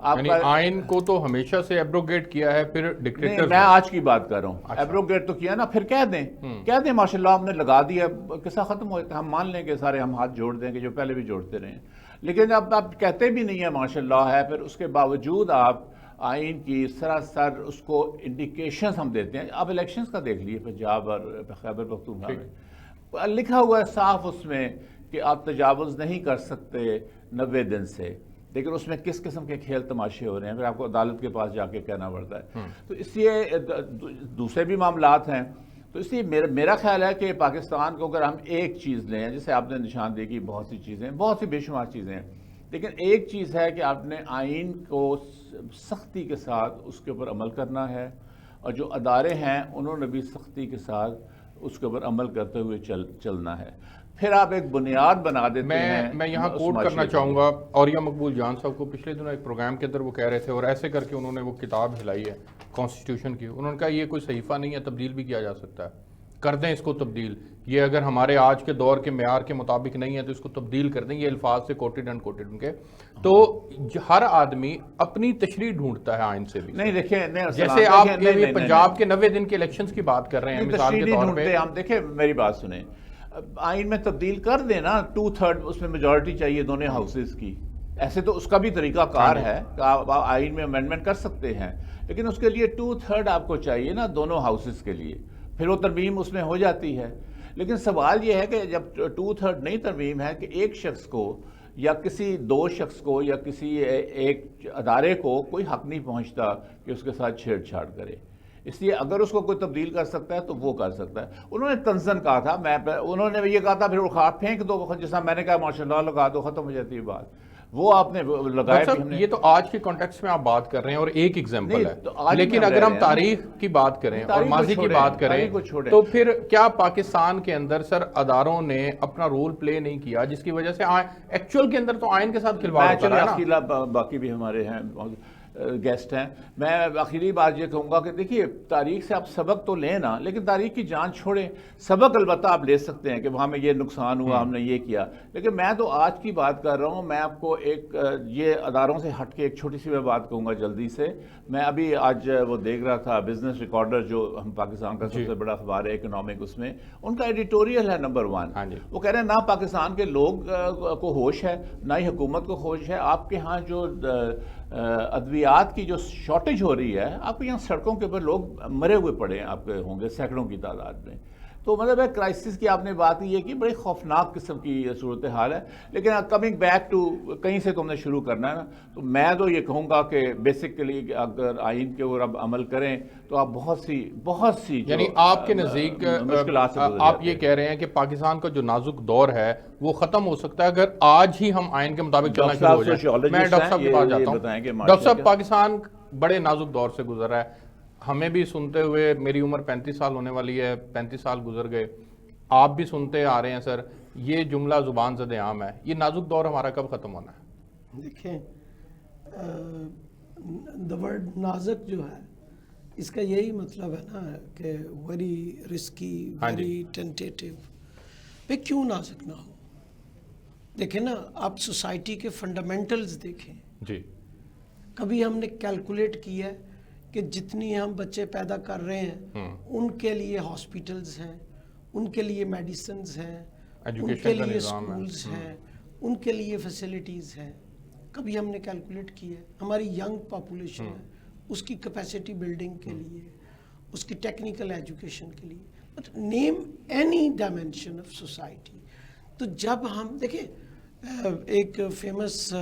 یعنی آئین کو تو ہمیشہ سے ایبروگیٹ کیا ہے، پھر ڈکٹیٹر میں آج کی بات کر رہا ہوں، ایبروگیٹ تو کیا نا، پھر کہہ دیں ماشاءاللہ ہم نے لگا دیا، قصہ ختم ہو جاتا ہے، ہم مان لیں کہ سارے ہم ہاتھ جوڑ دیں گے جو پہلے بھی جوڑتے رہے ہیں، لیکن اب آپ کہتے بھی نہیں ہیں ماشاءاللہ ہے، پھر اس کے باوجود آپ آئین کی سراسر اس کو انڈیکیشنز ہم دیتے ہیں. اب الیکشنز کا دیکھ لیے پنجاب اور خیبر پختونخوا میں لکھا ہوا ہے صاف اس میں کہ آپ تجاوز نہیں کر سکتے 90 دن سے، لیکن اس میں کس قسم کے کھیل تماشے ہو رہے ہیں، پھر آپ کو عدالت کے پاس جا کے کہنا پڑتا ہے. تو اس لیے دوسرے بھی معاملات ہیں. تو اس لیے میرا خیال ہے کہ پاکستان کو اگر ہم ایک چیز لیں، جیسے آپ نے نشاندہی کی بہت سی چیزیں، بہت سی بے شمار چیزیں ہیں، لیکن ایک چیز ہے کہ آپ نے آئین کو سختی کے ساتھ اس کے اوپر عمل کرنا ہے، اور جو ادارے ہیں انہوں نے بھی سختی کے ساتھ اس کے اوپر عمل کرتے ہوئے چلنا ہے. پھر آپ ایک بنیاد بنا دیتے ہیں. میں یہاں کوٹ کرنا چاہوں گا اوریہ مقبول جان صاحب کو. پچھلے دنوں ایک پروگرام کے اندر وہ کہہ رہے تھے، اور ایسے کر کے انہوں نے وہ کتاب ہلائی ہے کانسٹیٹیوشن کی، انہوں نے کہا یہ کوئی صحیفہ نہیں ہے، تبدیل بھی کیا جا سکتا ہے، کر دیں اس کو تبدیل، یہ اگر ہمارے آج کے دور کے معیار کے مطابق نہیں ہے تو اس کو تبدیل کر دیں. یہ الفاظ سے کوٹڈ اینڈ کوٹڈ ان کے. تو ہر آدمی اپنی تشریح ڈھونڈتا ہے آئین سے بھی. نہیں دیکھیں، جیسے آپ پنجاب کے 90 دن کے الیکشنز کی بات کر رہے ہیں مثال کے طور پہ، ہم دیکھیں میری بات سنیں، آئین میں تبدیل کر دیں نا، 2/3 اس میں میجورٹی چاہیے دونوں ہاؤسز کی. ایسے تو اس کا بھی طریقہ کار ہے کہ آپ آئین میں امینڈمنٹ کر سکتے ہیں، لیکن اس کے لیے 2/3 آپ کو چاہیے نا دونوں ہاؤسز کے لیے، پھر وہ ترمیم اس میں ہو جاتی ہے. لیکن سوال یہ ہے کہ جب 2/3 نہیں ترمیم ہے، کہ ایک شخص کو یا کسی دو شخص کو یا کسی ایک ادارے کو کوئی حق نہیں پہنچتا کہ اس کے ساتھ چھیڑ چھاڑ کرے. اس لیے اگر اس کو کوئی تبدیل کر سکتا ہے تو وہ کر سکتا ہے. انہوں نے تنزن کہا تھا، انہوں نے یہ کہا تھا پھر اخاڑ پھینک دو، جیسا میں نے کہا ماشاءاللہ لگا دو، ختم ہو جاتی ہے بات. وہ آپ نے لگایا. یہ تو آج کے کانٹیکسٹ میں آپ بات کر رہے ہیں اور ایک ایگزامپل ہے، لیکن اگر ہم تاریخ کی بات کریں اور ماضی کی بات کریں تو پھر کیا پاکستان کے اندر سر اداروں نے اپنا رول پلے نہیں کیا، جس کی وجہ سے ایکچوئل کے اندر تو آئین کے ساتھ کھلواڑ ہوتا ہے نا؟ باقی بھی ہمارے ہیں گیسٹ ہیں. میں آخری بات یہ کہوں گا کہ دیکھیے تاریخ سے آپ سبق تو لیں نا، لیکن تاریخ کی جان چھوڑیں. سبق البتہ آپ لے سکتے ہیں کہ وہاں میں یہ نقصان ہوا، ہم نے یہ کیا، لیکن میں تو آج کی بات کر رہا ہوں. میں آپ کو ایک یہ اداروں سے ہٹ کے ایک چھوٹی سی میں بات کہوں گا جلدی سے. میں ابھی آج وہ دیکھ رہا تھا بزنس ریکارڈر، جو ہم پاکستان کا سب سے بڑا اخبار ہے اکنامک، اس میں ان کا ایڈیٹوریل ہے نمبر 1. وہ کہہ رہے ہیں نہ پاکستان کے لوگ کو ہوش ہے، نہ ہی حکومت کو ہوش ہے. آپ کے ہاں جو ادویات کی جو شارٹیج ہو رہی ہے، آپ کے یہاں سڑکوں کے اوپر لوگ مرے ہوئے پڑے ہیں، آپ کے ہوں گے سینکڑوں کی تعداد میں. تو مطلب ہے کرائسس کی آپ نے بات یہ کی، بڑی خوفناک قسم کی صورتحال ہے. لیکن کمنگ بیک ٹو کہیں سے تم نے شروع کرنا ہے نا، تو میں تو یہ کہوں گا کہ بیسکلی اگر آئین کے اوپر اب عمل کریں تو آپ بہت سی یعنی آپ کے نزدیک آپ یہ کہہ رہے ہیں کہ پاکستان کا جو نازک دور ہے وہ ختم ہو سکتا ہے اگر آج ہی ہم آئین کے مطابق چلنا شروع ہو جائے. میں ڈاکٹر صاحب کے پاس جاتا ہوں. ڈاکٹر صاحب، پاکستان بڑے نازک دور سے گزر رہا ہے. ہمیں بھی سنتے ہوئے، میری عمر 35 سال ہونے والی ہے، 35 سال گزر گئے. آپ بھی سنتے آ رہے ہیں سر، یہ جملہ زبان زد عام ہے. یہ نازک دور ہمارا کب ختم ہونا ہے؟ دیکھیں، دا ورڈ نازک جو ہے اس کا یہی مطلب ہے نا کہ ویری رسکی، ویری ٹینٹیٹیو. پہ کیوں نازک نہ ہو؟ دیکھیں نا، آپ سوسائٹی کے فنڈامنٹلز دیکھیں. جی، کبھی ہم نے کیلکولیٹ کیا ہے کہ جتنی ہم بچے پیدا کر رہے ہیں ان کے لیے ہاسپیٹلز ہیں، ان کے لیے میڈیسنز ہیں، ان کے لیے سکولز ہیں، ان کے لیے فیسلٹیز ہیں. کبھی ہم نے کیلکولیٹ کیا ہے ہماری ینگ پاپولیشن ہے، اس کی کیپیسٹی بلڈنگ کے لیے، اس کی ٹیکنیکل ایجوکیشن کے لیے، but name any dimension of society. تو جب ہم دیکھیں، ایک فیمس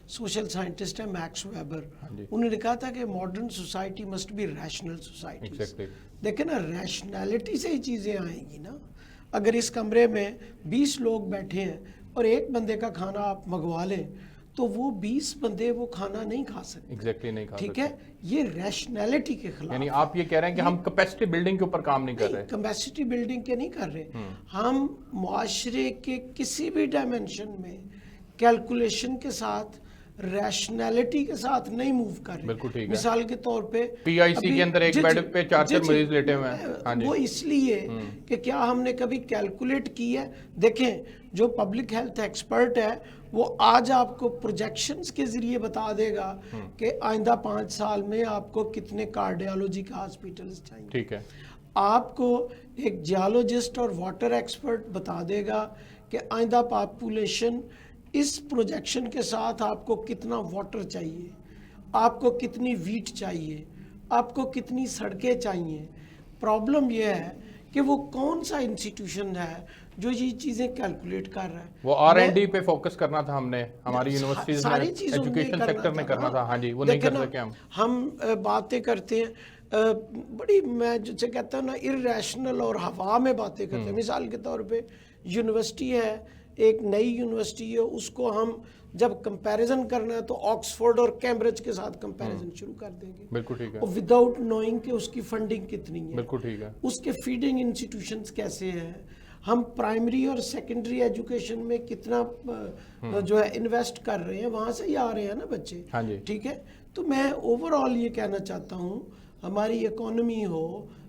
سوشل سائنٹسٹ ہے میکس ویبر، انہوں نے کہا تھا کہ modern society must be rational society. دیکھیں نا، ریشنلٹی سے ہی چیزیں آئیں گی نا. اگر اس کمرے میں 20 لوگ بیٹھے ہیں اور ایک بندے کا کھانا آپ منگوا لیں تو وہ 20 بندے وہ کھانا نہیں کھا سکتے. ایگزیکٹلی نہیں کھا سکتے. ٹھیک ہے، یہ ریشنلٹی کے خلاف. یعنی آپ یہ کہہ رہے ہیں کہ ہم کیپیسٹی بلڈنگ کے اوپر کام نہیں کر رہے. کیپیسٹی بلڈنگ کے نہیں کر رہے. ہم معاشرے کے کسی بھی ڈائمینشن میں کیلکولیشن کے ساتھ ریشنلٹی کے ساتھ نہیں موو کر رہے. بالکل ٹھیک ہے. مثال کے طور پہ PIC کے اندر ایک بیڈ پہ 4 مریض لیٹے ہوئے ہیں. وہ اس لیے کہ کیا ہم نے کبھی کیلکولیٹ کی ہے. دیکھیں جو پبلک ہیلتھ ایکسپرٹ ہے وہ آج آپ کو پروجیکشنز کے ذریعے بتا دے گا کہ آئندہ 5 سال میں آپ کو کتنے کارڈیالوجی کا ہاسپیٹلز چاہیے. ٹھیک ہے. آپ کو ایک جیولوجسٹ اور واٹر ایکسپرٹ بتا دے گا کہ آئندہ پاپولیشن اس پروجیکشن کے ساتھ آپ کو کتنا واٹر چاہیے, آپ کو کتنی ویٹ چاہیے, آپ کو کتنی سڑکیں چاہیے. پرابلم یہ ہے کہ وہ کون سا انسٹیٹیوشن ہے جو یہ چیزیں کیلکولیٹ کر رہا ہے. وہ R&D پہ فوکس کرنا تھا ہم نے, ہماری یونیورسٹیز میں ایجوکیشن سیکٹر میں کرنا تھا. ہاں جی, وہ نہیں کر سکے. ہم باتیں کرتے ہیں بڑی, میں جسے کہتا ہوں نا ارریشنل اور ہوا میں باتیں کرتے ہیں. مثال کے طور پہ یونیورسٹی ہے, ایک نئی یونیورسٹی ہے, اس کو ہم جب کمپیریزن کرنا ہے تو آکسفورڈ اور کیمبرج کے ساتھ کمپیریزن شروع کر دیں گے. بالکل ٹھیک ہے. وداؤٹ نوئنگ کہ اس کی فنڈنگ کتنی ہے, بالکل ٹھیک ہے, اس کے فیڈنگ انسٹیٹیوشنز کیسے ہیں, ہم پرائمری اور سیکنڈری ایجوکیشن میں کتنا جو ہے انویسٹ کر رہے ہیں, وہاں سے ہی آ رہے ہیں نا بچے. ہاں جی. ٹھیک ہے. تو میں اوور آل یہ کہنا چاہتا ہوں, ہماری اکانومی ہو,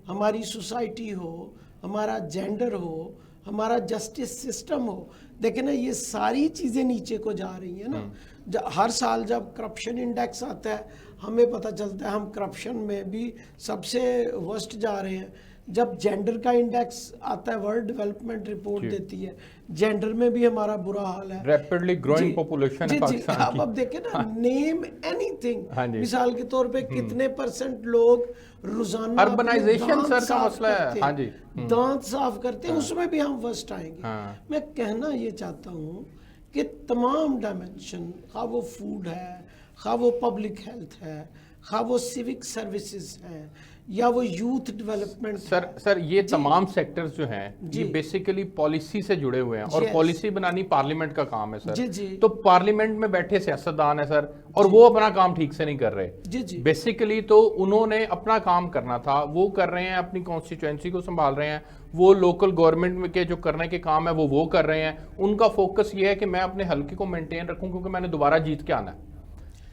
ہماری سوسائٹی ہو, ہمارا جینڈر ہو, ہمارا جسٹس سسٹم ہو, دیکھیں نا یہ ساری چیزیں نیچے کو جا رہی ہیں نا. ہر سال جب کرپشن انڈیکس آتا ہے ہمیں پتہ چلتا ہے ہم کرپشن میں بھی سب سے ورسٹ جا رہے ہیں. جب جینڈر کا انڈیکس آتا ہے, ورلڈ ڈیولپمنٹ رپورٹ دیتی ہے, جینڈر میں بھی ہمارا برا حال ہے. ریپڈلی گروئنگ پاپولیشن پاکستان کی. اب دیکھیں نا, نیم اینی تھنگ. مثال کے طور پہ کتنے % لوگ روزانہ اربنائزیشن سر کا مسئلہ ہے. ہاں جی, دانت صاف کرتے ہیں, اس میں بھی ہم فرسٹ آئیں گے. میں کہنا یہ چاہتا ہوں کہ تمام ڈائمینشن, خواہ وہ فوڈ ہے, خواہ وہ پبلک ہیلتھ ہے, خواہ وہ سیوک سروسز ہیں, یا وہ یوتھ ڈیولپمنٹ. سر یہ تمام سیکٹرز جو ہیں یہ بیسیکلی پالیسی سے جڑے ہوئے ہیں, اور پالیسی بنانی پارلیمنٹ کا کام ہے سر. تو پارلیمنٹ میں بیٹھے سیاستدان ہیں سر, اور وہ اپنا کام ٹھیک سے نہیں کر رہے. بیسیکلی تو انہوں نے اپنا کام کرنا تھا, وہ کر رہے ہیں, اپنی کانسٹیچوئنسی کو سنبھال رہے ہیں. وہ لوکل گورنمنٹ کے جو کرنے کے کام ہے وہ کر رہے ہیں. ان کا فوکس یہ ہے کہ میں اپنے حلقے کو مینٹین رکھوں کیونکہ میں نے دوبارہ جیت کے آنا ہے.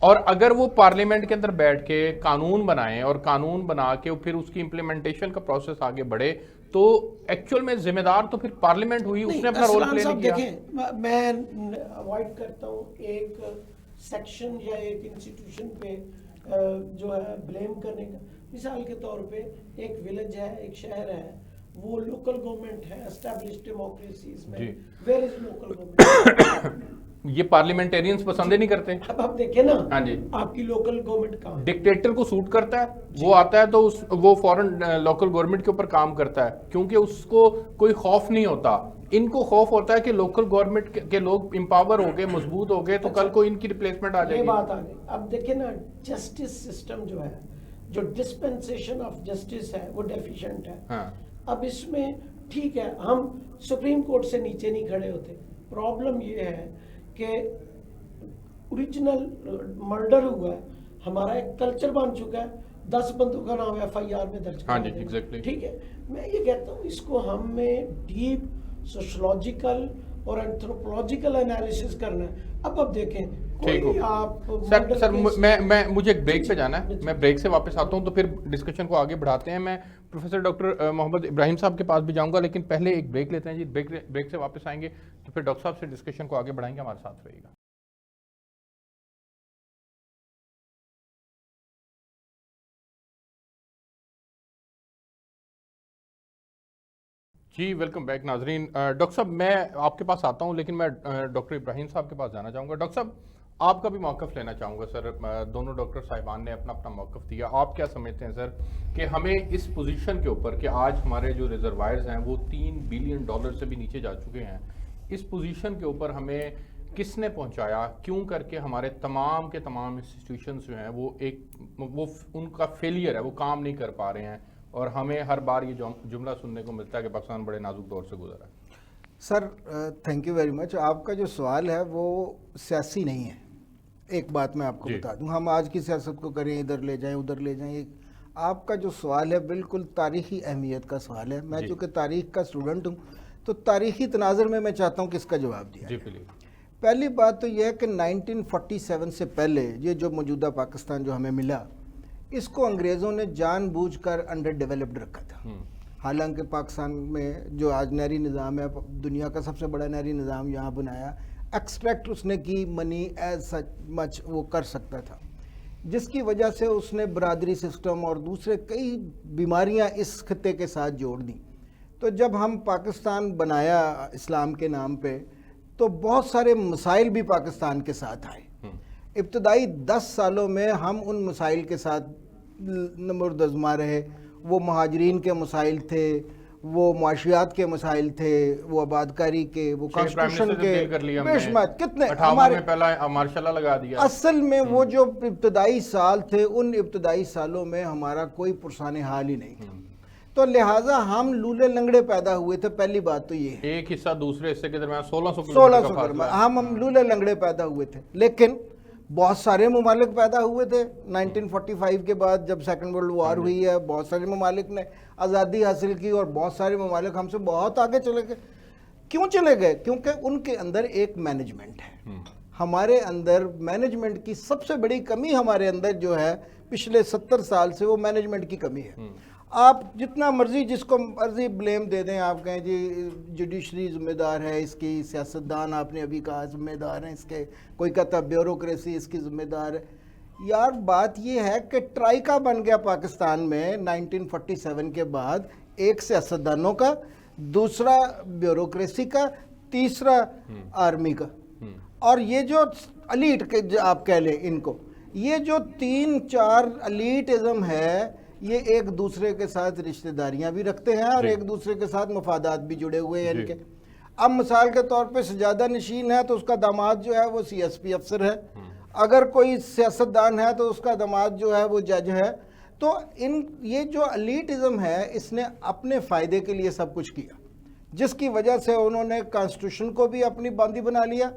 اور اگر وہ پارلیمنٹ کے اندر بیٹھ کے قانون بنائیں اور قانون بنا کے پھر اس کی امپلیمنٹیشن کا پروسیس آگے بڑھے, تو ایکچول میں ذمہ دار تو پھر پارلیمنٹ ہوئی, اس نے اپنا رول پلے نہیں کیا. دیکھیں میں اوائڈ کرتا ہوں ایک سیکشن یا ایک انسٹیٹیوشن پہ جو ہے بلیم کرنے کا. مثال کے طور پہ ایک ولیج ہے, ایک شہر ہے, وہ لوکل گورنمنٹ ہے اسٹیبلشڈ ڈیموکریسیز میں. Where is local government? یہ پارلیمنٹیرینز پسند نہیں کرتے. اب آپ دیکھیں نا, ہاں جی, آپ کی لوکل گورنمنٹ کہاں, ڈکٹیٹر کو سوٹ کرتا ہے, وہ آتا ہے تو وہ فوراً لوکل گورنمنٹ کے اوپر کام کرتا ہے, کیونکہ اس کو کوئی خوف نہیں ہوتا. ان کو خوف ہوتا ہے کہ لوکل گورنمنٹ کے لوگ امپاور ہو گئے, مضبوط ہو گئے, تو کل کو ان کی ریپلیسمنٹ آ جائے گی. یہ بات آ گئی. اب دیکھیں نا, جسٹس سسٹم جو ہے, جو ڈسپنسیشن آف جسٹس ہے وہ ڈیفیشنٹ ہے. اب اس میں ٹھیک ہے ہم سپریم کورٹ سے نیچے نہیں کھڑے ہوتے. پرابلم یہ ہے کہ اوریجنل مرڈر ہوا ہے, ہمارا ایک کلچر بن چکا ہے, 10 بندوں کا نام FIR میں درج کر دیا. ٹھیک ہے, میں یہ کہتا ہوں اس کو ہمیں ڈیپ سوشولوجیکل اور اینتھروپولوجیکل انالیسس کرنا ہے. اب دیکھیں کوئی آپ سر مجھے ایک بریک پہ جانا ہے, میں بریک سے واپس آتا ہوں تو پھر ڈسکشن کو آگے بڑھاتے ہیں. میں پروفیسر ڈاکٹر محمد ابراہیم صاحب کے پاس بھی جاؤں گا, لیکن پہلے ایک بریک لیتے ہیں جی. بریک سے واپس آئیں گے تو پھر ڈاکٹر صاحب سے ڈسکشن کو آگے بڑھائیں گے. ہمارے ساتھ رہیے گا. جی ویلکم بیک ناظرین. ڈاکٹر صاحب میں آپ کے پاس آتا ہوں, لیکن میں ڈاکٹر ابراہیم صاحب کے پاس جانا چاہوں گا. ڈاکٹر صاحب آپ کا بھی موقف لینا چاہوں گا سر. دونوں ڈاکٹر صاحبان نے اپنا موقف دیا. آپ کیا سمجھتے ہیں سر کہ ہمیں اس پوزیشن کے اوپر کہ آج ہمارے جو ریزروائرز ہیں وہ $3 بلین سے بھی نیچے جا چکے ہیں, اس پوزیشن کے اوپر ہمیں کس نے پہنچایا, کیوں کر کے ہمارے تمام کے تمام انسٹیٹیوشنز جو ہیں وہ ان کا فیلئر ہے, وہ کام نہیں کر پا رہے ہیں, اور ہمیں ہر بار یہ جملہ سننے کو ملتا ہے کہ پاکستان بڑے نازک دور سے گزرا ہے. Sir thank you very much. آپ کا جو سوال ہے وہ سیاسی نہیں ہے. ایک بات میں آپ کو بتا دوں, ہم آج کی سیاست کو کریں, ادھر لے جائیں ادھر لے جائیں. آپ کا جو سوال ہے بالکل تاریخی اہمیت کا سوال ہے. میں چونکہ تاریخ کا اسٹوڈنٹ ہوں تو تاریخی تناظر میں چاہتا ہوں کہ اس کا جواب دیا. پہلی بات تو یہ ہے کہ 1947 سے پہلے یہ جو موجودہ پاکستان جو ہمیں ملا، اس کو انگریزوں نے جان بوجھ کر انڈر ڈیولپڈ رکھا تھا. حالانکہ پاکستان میں جو آج نہری نظام ہے، دنیا کا سب سے بڑا نہری نظام یہاں بنایا، ایکسٹریکٹ اس نے کی منی ایز سچ مچ وہ کر سکتا تھا، جس کی وجہ سے اس نے برادری سسٹم اور دوسرے کئی بیماریاں اس خطے کے ساتھ جوڑ دیں. تو جب ہم پاکستان بنایا اسلام کے نام پہ، تو بہت سارے مسائل بھی پاکستان کے ساتھ آئے. ابتدائی 10 سالوں میں ہم ان مسائل کے ساتھ نمردزما رہے. وہ مہاجرین کے مسائل تھے، وہ معاشیات کے مسائل تھے، وہ آبادکاری کے، وہ کانسٹیٹیوشن کے، بے شمار کتنے ہمارے پہلا مارشل لا لگا دیا. اصل میں وہ جو ابتدائی سال تھے، ان ابتدائی سالوں میں ہمارا کوئی پرسان حال ہی نہیں تھا. تو لہٰذا ہم لولے لنگڑے پیدا ہوئے تھے. پہلی بات تو یہ ہے، ایک حصہ دوسرے حصے کے درمیان 1600 کلومیٹر کا فاصلہ ہے. ہم لولے لنگڑے پیدا ہوئے تھے. لیکن بہت سارے ممالک پیدا ہوئے تھے 1945 کے بعد، جب سیکنڈ ورلڈ وار ہوئی ہے. بہت سارے ممالک نے آزادی حاصل کی اور بہت سارے ممالک ہم سے بہت آگے چلے گئے. کیوں چلے گئے؟ کیونکہ ان کے اندر ایک مینجمنٹ ہے. ہمارے اندر مینجمنٹ کی سب سے بڑی کمی ہمارے اندر جو ہے پچھلے 70 سال سے، وہ مینجمنٹ کی کمی ہے. آپ جتنا مرضی جس کو مرضی بلیم دے دیں، آپ کہیں جی جوڈیشری ذمہ دار ہے اس کی، سیاستدان آپ نے ابھی کہا ذمہ دار ہیں اس کے، کوئی کہتا بیوروکریسی اس کی ذمہ دار ہے. یار بات یہ ہے کہ ٹرائیکا بن گیا پاکستان میں 1947 کے بعد، ایک سیاستدانوں کا، دوسرا بیوروکریسی کا، تیسرا آرمی کا. اور یہ جو الیٹ کے آپ کہہ لیں ان کو، یہ جو 3-4 الیٹزم ہے، یہ ایک دوسرے کے ساتھ رشتہ داریاں بھی رکھتے ہیں اور ایک دوسرے کے ساتھ مفادات بھی جڑے ہوئے ہیں ان کے. اب مثال کے طور پہ سجادہ نشین ہے تو اس کا داماد جو ہے وہ CSP افسر ہے. اگر کوئی سیاستدان ہے تو اس کا داماد جو ہے وہ جج ہے. تو یہ جو الیٹزم ہے، اس نے اپنے فائدے کے لیے سب کچھ کیا، جس کی وجہ سے انہوں نے کانسٹیٹیوشن کو بھی اپنی باندھی بنا لیا،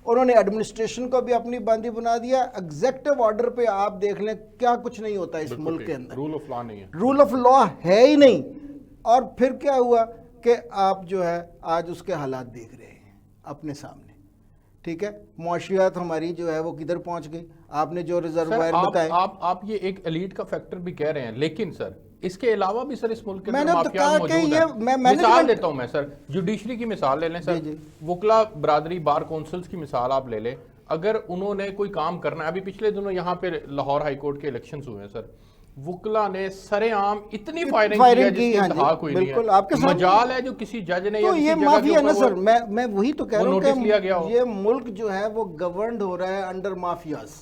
انہوں نے ایڈمنسٹریشن کو بھی اپنی باندھی بنا دیا. ایگزیکٹو آرڈر پہ آپ دیکھ لیں کیا کچھ نہیں ہوتا اس ملک کے اندر. رول آف لا نہیں ہے، رول آف لا ہے ہی نہیں. اور پھر کیا ہوا کہ آپ جو ہے آج اس کے حالات دیکھ رہے ہیں اپنے سامنے. ٹھیک ہے، معاشیات ہماری جو ہے وہ کدھر پہنچ گئی. آپ نے جو ریزروائر بتائے، آپ یہ ایک ایلیٹ کا فیکٹر بھی کہہ رہے ہیں، لیکن سر اس کے علاوہ بھی سر اس ملک کے میں اندر نے مافیاز کہا کہ موجود یہ ہیں. مثال دیتا ہوں میں سر، جوڈیشری کی مثال لے لیں سر. وکلا برادری بار کونسلز کی مثال آپ لے لیں. اگر انہوں نے کوئی کام کرنا ہے، ابھی پچھلے دنوں یہاں پہ لاہور ہائی کورٹ کے الیکشنز ہوئے ہیں سر، وکلا نے سرے عام اتنی فائرنگ کی ہے جس کی انتہا کوئی نہیں ہے. مجال ہے جو کسی جج نے یا کسی جگہ مافیا نا سر، میں وہی تو کہہ رہا ہوں کہ یہ ملک جو ہے وہ گورنڈ ہو رہا ہے انڈر مافیاز.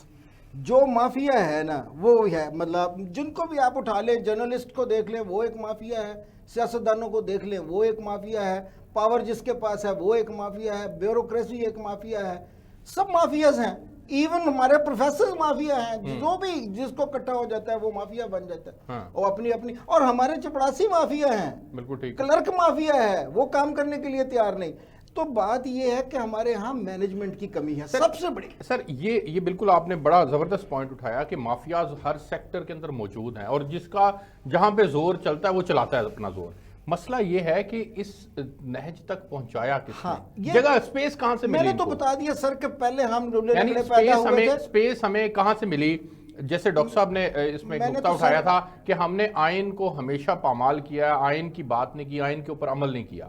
جو مافیا ہے نا وہ ہے، مطلب جن کو بھی آپ اٹھا لیں، جرنلسٹ کو دیکھ لیں وہ ایک مافیا ہے، سیاستدانوں کو دیکھ لیں وہ ایک مافیا ہے، پاور جس کے پاس ہے وہ ایک مافیا ہے، بیوروکریسی ایک مافیا ہے. سب مافیاز ہیں. ایون ہمارے پروفیسرز مافیا ہیں. جو بھی جس کو کٹھا ہو جاتا ہے وہ مافیا بن جاتا ہے. اور اپنی اور ہمارے چپڑاسی مافیا ہیں، بالکل ٹھیک، کلرک مافیا ہے، وہ کام کرنے کے لیے تیار نہیں. تو بات یہ ہے کہ ہمارے ہاں مینجمنٹ کی کمی ہے سب سے بڑی. سر یہ بالکل آپ نے بڑا زبردست پوائنٹ اٹھایا کہ مافیاز ہر سیکٹر کے اندر موجود ہیں اور جس کا جہاں پہ زور چلتا ہے وہ چلاتا ہے اپنا زور. مسئلہ یہ ہے کہ اس نہج تک پہنچایا کس نے، جگہ سپیس کہاں سے ملی؟ میں نے تو بتا دیا سر کہ پہلے ہم یعنی سپیس ہمیں کہاں سے ملی. جیسے ڈاکٹر صاحب نے اس میں نقطہ اٹھایا تھا کہ ہم نے آئین کو ہمیشہ پامال کیا، آئین کی بات نہیں کی، آئین کے اوپر عمل نہیں کیا.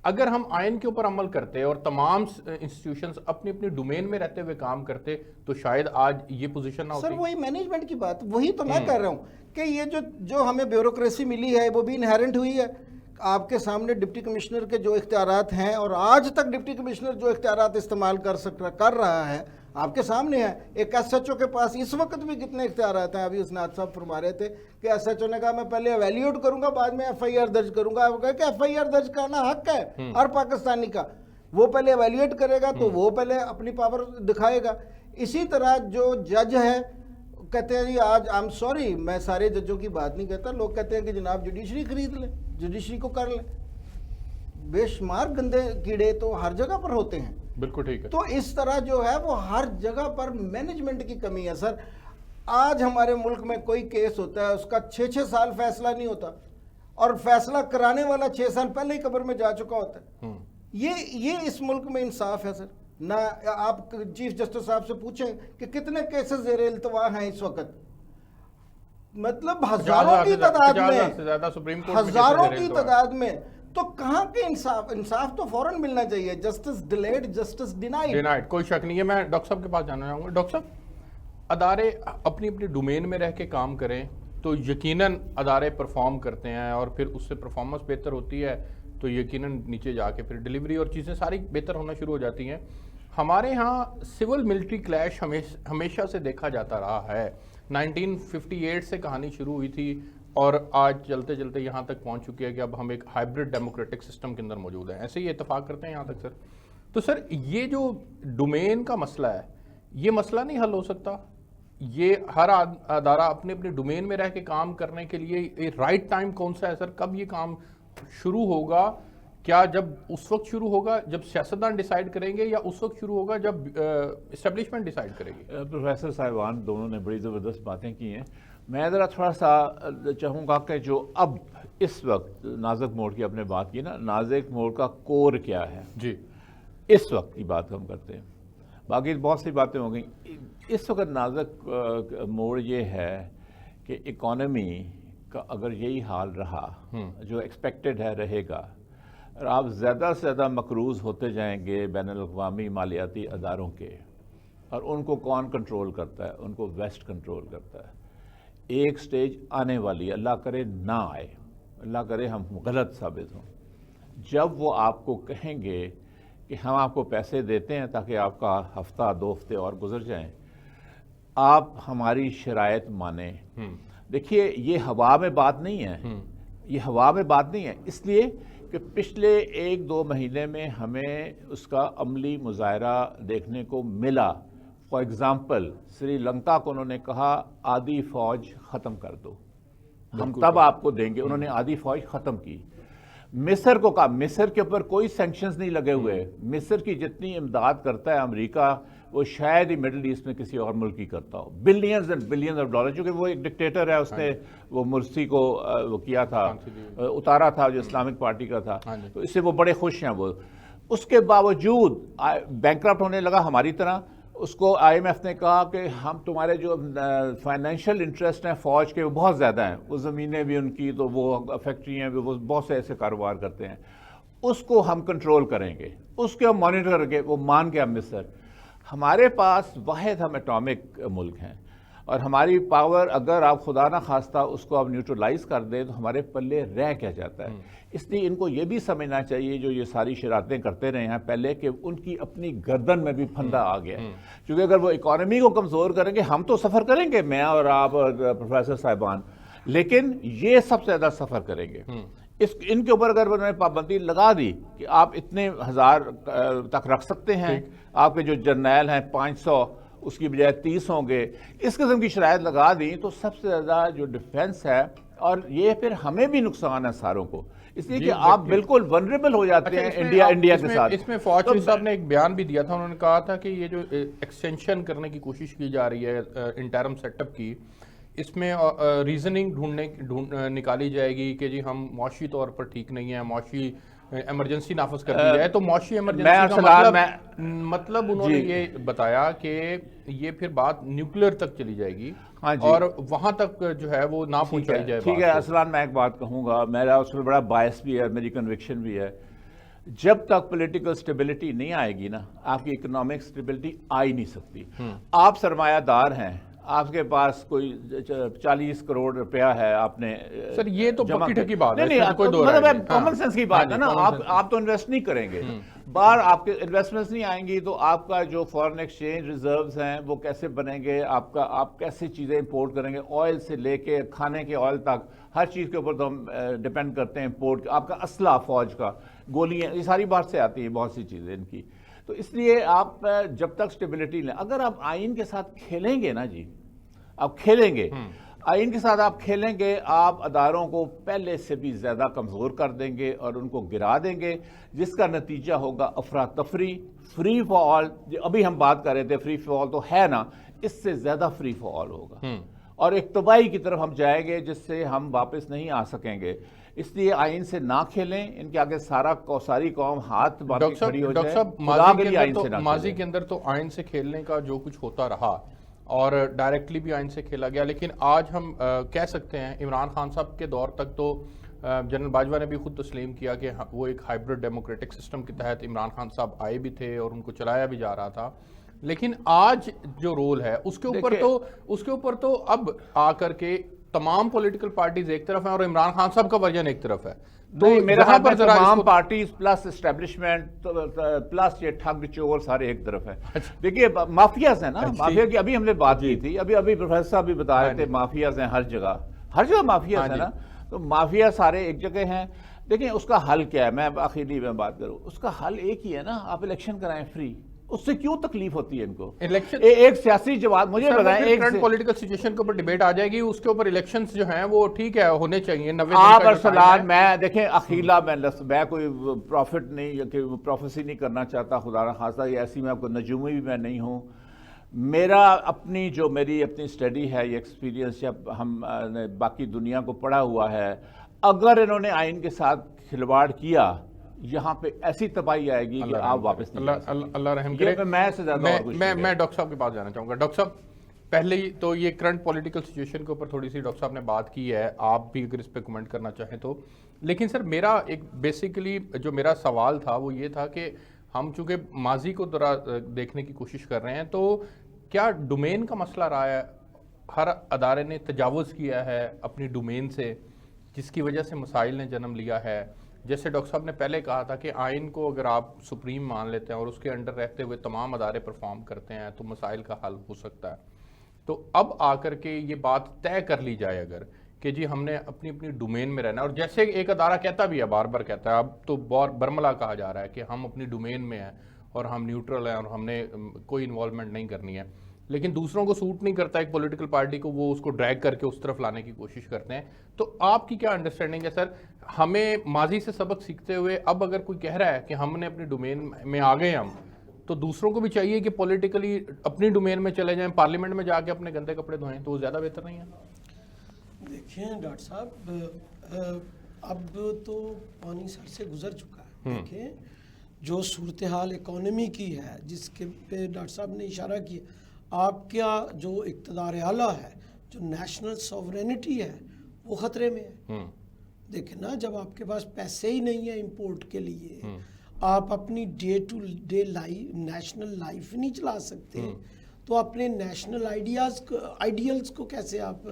اگر ہم آئین کے اوپر عمل کرتے اور تمام انسٹیٹیوشنز اپنی اپنی ڈومین میں رہتے ہوئے کام کرتے تو شاید آج یہ پوزیشن نہ ہوتی. سر وہی مینجمنٹ کی بات، وہی تو میں کر رہا ہوں کہ یہ جو ہمیں بیوروکریسی ملی ہے وہ بھی انہیرنٹ ہوئی ہے. آپ کے سامنے ڈپٹی کمشنر کے جو اختیارات ہیں، اور آج تک ڈپٹی کمشنر جو اختیارات استعمال کر رہا ہے آپ کے سامنے ہے. ایک SHO کے پاس اس وقت بھی کتنے اختیارات ہیں. ابھی اسناد صاحب فرما رہے تھے کہ SHO نے کہا میں پہلے ایویلیوٹ کروں گا بعد میں FIR درج کروں گا. وہ کہا کہ FIR درج کرنا حق ہے ہر پاکستانی کا. وہ پہلے ایویلیوٹ کرے گا تو وہ پہلے اپنی پاور دکھائے گا. اسی طرح جو جج ہے کہتے ہیں جی آج I'm sorry، میں سارے ججوں کی بات نہیں کہتا، لوگ کہتے ہیں کہ جناب جوڈیشری خرید لیں، جوڈیشری کو کر لیں. بے شمار گندے کیڑے تو ہر جگہ پر ہوتے ہیں. بالکل ٹھیک ہے. تو اس طرح جو ہے وہ ہر جگہ پر مینجمنٹ کی کمی ہے سر. آج ہمارے ملک میں کوئی کیس ہوتا ہے اس کا 6 سال فیصلہ نہیں ہوتا اور فیصلہ کرانے والا 6 سال پہلے ہی قبر میں جا چکا ہوتا ہے. یہ اس ملک میں انصاف ہے سر. نہ آپ چیف جسٹس صاحب سے پوچھیں کہ کتنے کیسز زیر التوا ہیں اس وقت، مطلب ہزاروں کی تعداد میں، ہزاروں کی تعداد میں، تو کہاں کے انصاف تو فوراً ملنا چاہیے. Justice delayed, justice denied. کوئی شک نہیں ہے. میں ڈاکٹر صاحب کے پاس جانا چاہوں گا. ڈاکٹر صاحب، ادارے اپنی اپنی ڈومین میں رہ کے کام کریں تو یقیناً ادارے پرفارم کرتے ہیں، اور پھر اس سے پرفارمنس بہتر ہوتی ہے تو یقیناً نیچے جا کے پھر ڈیلیوری اور چیزیں ساری بہتر ہونا شروع ہو جاتی ہیں. ہمارے ہاں سول ملٹری کلیش ہمیشہ سے دیکھا جاتا رہا ہے. 1958 سے کہانی شروع ہوئی تھی اور آج چلتے چلتے یہاں تک پہنچ چکی ہے کہ اب ہم ایک ہائبرڈ ڈیموکریٹک سسٹم کے اندر موجود ہیں. ایسے ہی اتفاق کرتے ہیں یہاں تک سر. تو سر یہ جو ڈومین کا مسئلہ ہے، یہ مسئلہ نہیں حل ہو سکتا؟ یہ ہر ادارہ اپنے اپنے ڈومین میں رہ کے کام کرنے کے لیے رائٹ ٹائم کون سا ہے سر؟ کب یہ کام شروع ہوگا؟ کیا جب اس وقت شروع ہوگا جب سیاستدان ڈیسائیڈ کریں گے، یا اس وقت شروع ہوگا جب اسٹیبلشمنٹ ڈیسائیڈ کرے گی؟ پروفیسر صاحبان دونوں نے بڑی زبردست باتیں کی ہیں. میں ذرا تھوڑا سا چاہوں گا کہ جو اب اس وقت نازک موڑ کی آپ نے بات کی نا، نازک موڑ کا کور کیا ہے جی، اس وقت کی بات ہم کرتے ہیں. باقی بہت سی باتیں ہو گئیں. اس وقت نازک موڑ یہ ہے کہ اکانومی کا اگر یہی حال رہا جو ایکسپیکٹڈ ہے رہے گا، اور آپ زیادہ سے زیادہ مقروض ہوتے جائیں گے بین الاقوامی مالیاتی اداروں کے، اور ان کو کون کنٹرول کرتا ہے؟ ان کو ویسٹ کنٹرول کرتا ہے. ایک سٹیج آنے والی، اللہ کرے نہ آئے، اللہ کرے ہم غلط ثابت ہوں، جب وہ آپ کو کہیں گے کہ ہم آپ کو پیسے دیتے ہیں تاکہ آپ کا ہفتہ 2 ہفتے اور گزر جائیں، آپ ہماری شرائط مانیں. دیکھیے یہ ہوا میں بات نہیں ہے، یہ ہوا میں بات نہیں ہے، اس لیے کہ پچھلے 1-2 مہینے میں ہمیں اس کا عملی مظاہرہ دیکھنے کو ملا. فار ایگزامپل سری لنکا کو انہوں نے کہا آدھی فوج ختم کر دو، ہم تب آپ کو دیں گے. انہوں نے آدھی فوج ختم کی. مصر کو کہا، مصر کے اوپر کوئی سینکشنز نہیں لگے ہوئے. مصر کی جتنی امداد کرتا ہے امریکہ، وہ شاید ہی مڈل ایسٹ میں کسی اور ملک کی کرتا ہو. Billions and billions of dollar, چونکہ وہ ایک ڈکٹیٹر ہے، اس نے وہ مرسی کو وہ کیا تھا، اتارا تھا جو اسلامک پارٹی کا تھا، تو اس سے وہ بڑے خوش ہیں. وہ اس کے باوجود بینکرپٹ ہونے لگا ہماری طرح. اس کو آئی ایم ایف نے کہا کہ ہم تمہارے جو فائنینشیل انٹرسٹ ہیں فوج کے وہ بہت زیادہ ہیں، وہ زمینیں بھی ان کی، تو وہ فیکٹری ہیں، وہ بہت سے ایسے کاروبار کرتے ہیں، اس کو ہم کنٹرول کریں گے، اس کے ہم مانیٹر کریں گے. وہ مان گیا مصر. ہمارے پاس واحد ہم اٹامک ملک ہیں، اور ہماری پاور اگر آپ خدا نہ خواستہ اس کو آپ نیوٹرلائز کر دیں تو ہمارے پلے رہ کیا جاتا ہے. اس لیے ان کو یہ بھی سمجھنا چاہیے جو یہ ساری شرارتیں کرتے رہے ہیں پہلے، کہ ان کی اپنی گردن میں بھی پھندا آ گیا ہے. کیونکہ اگر وہ اکانومی کو کمزور کریں گے، ہم تو سفر کریں گے، میں اور آپ اور پروفیسر صاحبان، لیکن یہ سب سے زیادہ سفر کریں گے. ان کے اوپر اگر انہوں نے پابندی لگا دی کہ آپ اتنے 1000 تک رکھ سکتے ہیں، آپ کے جو جرنیل ہیں 500 اس کی بجائے 30 ہوں گے، اس قسم کی شرائط لگا دیں تو سب سے زیادہ جو ڈیفنس ہے، اور یہ پھر ہمیں بھی نقصان ہے ساروں کو، اس لیے کہ آپ بالکل ونریبل ہو جاتے ہیں انڈیا کے ساتھ. اس میں فوج صاحب نے ایک بیان بھی دیا تھا، انہوں نے کہا تھا کہ یہ جو ایکسٹینشن کرنے کی کوشش کی جا رہی ہے انٹرم سیٹ اپ کی، اس میں ریزننگ نکالی جائے گی کہ جی ہم معاشی طور پر ٹھیک نہیں ہیں، معاشی ایمرجنسی نافذ کر دی جائے. تو معاشی ایمرجنسی کا مطلب انہوں نے یہ بتایا کہ یہ پھر بات نیوکلیئر تک چلی جائے گی، اور وہاں تک جو ہے وہ نہ پہنچائی جائے. ٹھیک ہے ارسلان، میں ایک بات کہوں گا، میرا اس میں بڑا بائس بھی ہے، میری کنوکشن بھی ہے. جب تک پولیٹیکل سٹیبلٹی نہیں آئے گی نا، آپ کی اکنامک سٹیبلٹی آ ہی نہیں سکتی. آپ سرمایہ دار ہیں، آپ کے پاس کوئی 40 کروڑ روپیہ ہے، آپ نے سر یہ تو پکی ٹھکی بات ہے، مطلب کامن سینس کی بات ہے نا. آپ تو انویسٹ نہیں کریں گے، باہر آپ کے انویسٹمنٹس نہیں آئیں گی، تو آپ کا جو فارن ایکسچینج ریزروز ہیں وہ کیسے بنیں گے؟ آپ کیسے چیزیں امپورٹ کریں گے؟ آئل سے لے کے کھانے کے آئل تک ہر چیز کے اوپر تو ہم ڈیپینڈ کرتے ہیں امپورٹ. آپ کا اسلحہ، فوج کا، گولیاں، یہ ساری باہر سے آتی ہیں، بہت سی چیزیں ان کی. تو اس لیے آپ جب تک سٹیبلٹی لیں، اگر آپ آئین کے ساتھ کھیلیں گے نا جی، آپ کھیلیں گے آئین کے ساتھ، آپ کھیلیں گے، آپ اداروں کو پہلے سے بھی زیادہ کمزور کر دیں گے اور ان کو گرا دیں گے، جس کا نتیجہ ہوگا افراتفری، فری فار آل. ابھی ہم بات کر رہے تھے فری فار آل تو ہے نا، اس سے زیادہ فری فار آل ہوگا. اور ایک تباہی کی طرف ہم جائیں گے جس سے ہم واپس نہیں آ سکیں گے. اس لیے آئین سے نہ کھیلیں, ان کے آگے ساری قوم ہاتھ باندھے کھڑی ہو جائے. خدا کے لیے آئین سے نہ ماضی کے اندر تو آئین سے کھیلنے کا جو کچھ ہوتا رہا اور ڈائریکٹلی بھی آئین سے کھیلا گیا, لیکن آج ہم کہہ سکتے ہیں عمران خان صاحب کے دور تک تو جنرل باجوہ نے بھی خود تسلیم کیا کہ وہ ایک ہائبرڈ ڈیموکریٹک سسٹم کے تحت عمران خان صاحب آئے بھی تھے اور ان کو چلایا بھی جا رہا تھا. لیکن آج جو رول ہے اس کے اوپر تو اب آ کر کے تمام پولیٹیکل پارٹیز ایک طرف ہیں اور عمران خان صاحب کا ورژن ایک طرف ہے. تو میرا خیال ہے تمام پارٹیز پلس اسٹیبلشمنٹ پلس یہ ٹھگ چور سارے ایک طرف ہے. دیکھیے مافیاز ہیں نا, مافیا کی ابھی ہم نے بات کی تھی, ابھی پروفیسر صاحب بھی بتا رہے تھے مافیاز ہیں ہر جگہ مافیاز ہیں نا. تو مافیا سارے ایک جگہ ہیں. دیکھیں اس کا حل کیا ہے, میں آخری میں بات کروں, اس کا حل ایک ہی ہے نا, آپ الیکشن کرائیں فری. اس سے کیوں تکلیف ہوتی ہے ان کو؟ ایک سیاسی جواب مجھے بتائیں, ایک کرنٹ پولیٹیکل سچویشن کے اوپر ڈیبیٹ آ جائے گی, اس کے اوپر الیکشنز جو ہیں وہ ٹھیک ہے ہونے چاہیے. آپ ارسلان, میں دیکھیں اخیلا میں کوئی پروفٹ نہیں کہ پروفیسی نہیں کرنا چاہتا, خدا نہ خواستہ یہ ایسی میں آپ کو نجومی بھی میں نہیں ہوں. میری اپنی اسٹڈی ہے, یہ ایکسپیرینس جب ہم نے باقی دنیا کو پڑھا ہوا ہے, اگر انہوں نے آئین کے ساتھ کھلواڑ کیا یہاں پہ ایسی تباہی آئے گی کہ آپ واپس نہیں جا سکتے. اللہ رحم کرے. میں ڈاکٹر صاحب کے پاس جانا چاہوں گا. ڈاکٹر صاحب پہلے ہی تو یہ کرنٹ پولیٹیکل سچویشن کے اوپر تھوڑی سی ڈاکٹر صاحب نے بات کی ہے, آپ بھی اگر اس پہ کمنٹ کرنا چاہیں تو. لیکن سر میرا ایک بیسیکلی جو میرا سوال تھا وہ یہ تھا کہ ہم چونکہ ماضی کو دیکھنے کی کوشش کر رہے ہیں, تو کیا ڈومین کا مسئلہ رہا ہے؟ ہر ادارے نے تجاوز کیا ہے اپنی ڈومین سے, جس کی وجہ سے مسائل نے جنم لیا ہے. جیسے ڈاکٹر صاحب نے پہلے کہا تھا کہ آئین کو اگر آپ سپریم مان لیتے ہیں اور اس کے انڈر رہتے ہوئے تمام ادارے پرفارم کرتے ہیں تو مسائل کا حل ہو سکتا ہے. تو اب آ کر کے یہ بات طے کر لی جائے اگر کہ جی ہم نے اپنی ڈومین میں رہنا ہے, اور جیسے ایک ادارہ کہتا بھی ہے, بار بار کہتا ہے, اب تو برملا کہا جا رہا ہے کہ ہم اپنی ڈومین میں ہیں اور ہم نیوٹرل ہیں اور ہم نے کوئی انوالومنٹ نہیں کرنی ہے, لیکن دوسروں کو سوٹ نہیں کرتا ایک پولیٹیکل پارٹی کو, وہ اس کو ڈریگ کر کے اس طرف لانے کی کوشش کرتے ہیں. تو آپ کی کیا انڈرسٹینڈنگ ہے سر, ہمیں ماضی سے سبق سیکھتے ہوئے اب اگر کوئی کہہ رہا ہے کہ ہم نے اپنی ڈومین میں آ گئے ہم, تو دوسروں کو بھی چاہیے کہ پولیٹیکلی اپنی ڈومین میں چلے جائیں, پارلیمنٹ میں جا کے اپنے گندے کپڑے دھوئیں, تو وہ زیادہ بہتر نہیں ہے؟ دیکھیں ڈاکٹر صاحب, اب تو پانی سر سے گزر چکا ہے. دیکھیں جو صورتحال اکانومی کی ہے, جس کے پہ ڈاکٹر صاحب نے اشارہ کیا, آپ کا جو اقتدار اعلیٰ ہے, جو نیشنل سوورینٹی ہے, وہ خطرے میں ہے. دیکھیں نا, جب آپ کے پاس پیسے ہی نہیں ہیں امپورٹ کے لیے, آپ اپنی day to day national life نہیں چلا سکتے, تو اپنے نیشنل آئیڈیلز کو کیسے آپ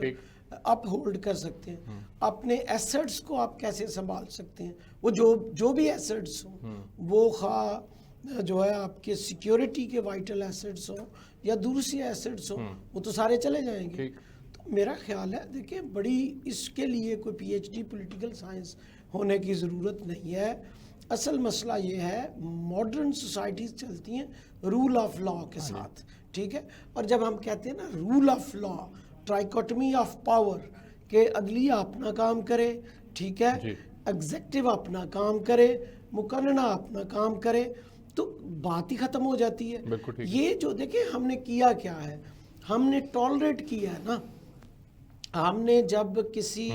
اپ ہولڈ کر سکتے ہیں؟ اپنے ایسٹس کو آپ کیسے سنبھال سکتے ہیں؟ وہ جو بھی ایسٹس ہوں, وہ خواہ جو ہے آپ کے سیکیورٹی کے وائٹل ایسٹس ہوں یا دوسری ایسٹس ہوں, وہ تو سارے چلے جائیں گے. تو میرا خیال ہے, دیکھیں بڑی اس کے لیے کوئی P H D political science ہونے کی ضرورت نہیں ہے. اصل مسئلہ یہ ہے, ماڈرن سوسائٹیز چلتی ہیں رول آف لا کے ساتھ, ٹھیک ہے. اور جب ہم کہتے ہیں نا rule of law, trichotomy of power, کہ عدلیہ اپنا کام کرے, ٹھیک ہے, ایگزیکٹو اپنا کام کرے, مقننہ اپنا کام کرے, تو بات ہی ختم ہو جاتی ہے. یہ جو دیکھیں ہم نے کیا کیا ہے, ہم نے ٹالریٹ کیا ہے نا. ہم نے جب کسی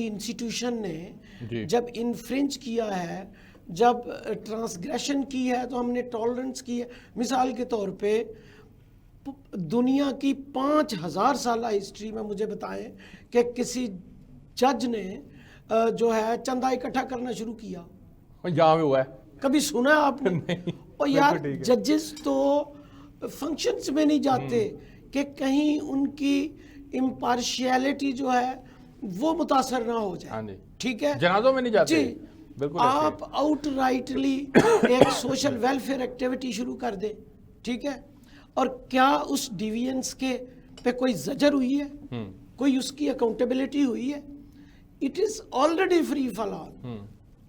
انسٹیٹیوشن نے جب انفرنج کیا ہے, جب ٹرانسگریشن کی ہے, تو ہم نے ٹالرنس کی ہے. مثال کے طور پہ دنیا کی 5000 سالہ ہسٹری میں مجھے بتائیں کہ کسی جج نے جو ہے چندہ اکٹھا کرنا شروع کیا, جہاں بھی ہوا ہے, کبھی سنا ہے آپ نے؟ اور یار ججز تو فنکشنز میں نہیں جاتے کہ کہیں ان کی امپارشیلٹی جو ہے وہ متاثر نہ ہو جائے, ٹھیک ہے, جنازوں میں نہیں جاتے. جی, آپ آؤٹ رائٹلی ایک سوشل ویلفیئر ایکٹیویٹی شروع کر دیں, ٹھیک ہے, اور کیا اس ڈیوینس کے پہ کوئی زجر ہوئی ہے, کوئی اس کی اکاؤنٹیبلٹی ہوئی ہے؟ It is already free for all.